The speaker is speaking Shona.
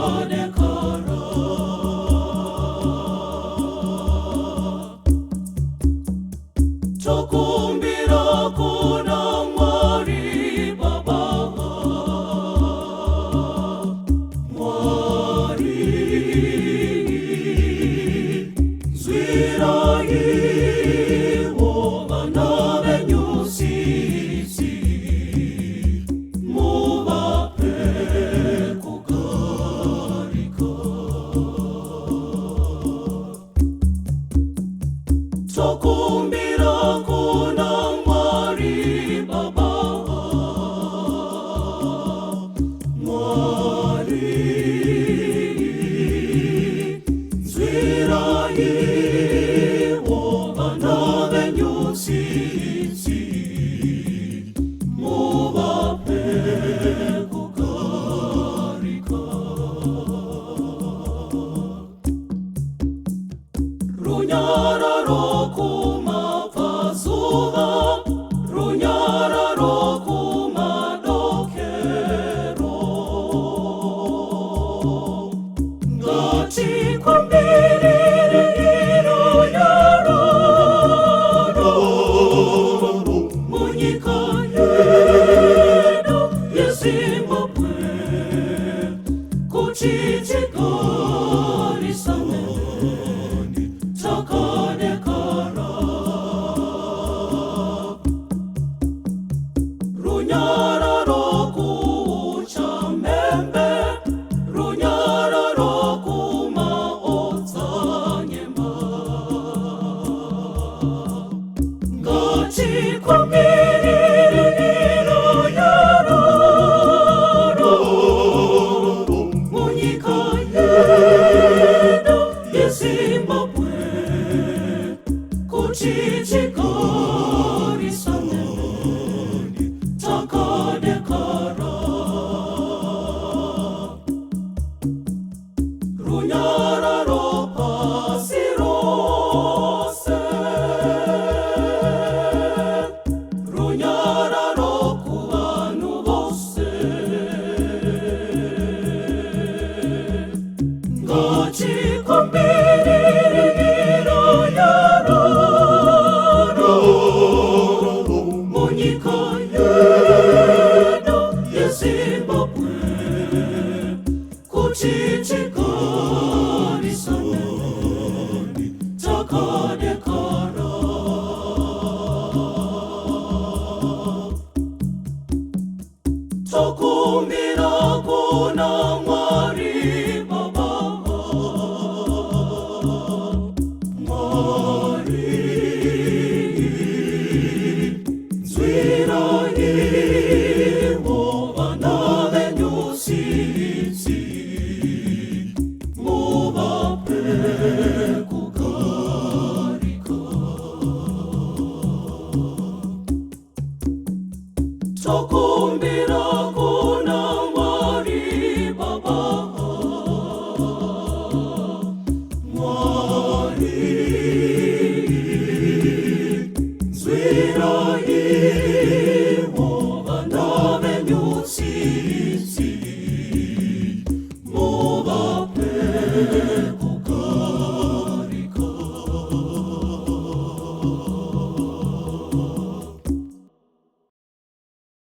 takonekara tokumbira kuna Mwari Baba Mwari nzwira iwo bana benyu sisi mubape kugarika tokumbira kuna Mwari Baba Mwari nzwira iwo bana benyu sisi mubape kugarika runyararo kumapfazuva runyararo kumadokero ngatikumbirire irunyararo munyika yedu yeZimbabwe kuchitikarisane takonekara runyararo kuchamembe runyararo kumaodzanyemba ngatikumbirire irunyararo munyika yedu yeZimbabwe kuchitikarisane takonekara runyararo pasi rose runyararo kuvanhu vose ngatikumbirire irunyararo munyika yedu yeZimbabwe kuchitikarisane takonekara tokumbira kuna Mwari Baba Mwari nzwira iwo bana benyu sisi mubape kugarika tokumbira kuna Mwari Baba Mwari nzwira iwo bana benyu sisi mubape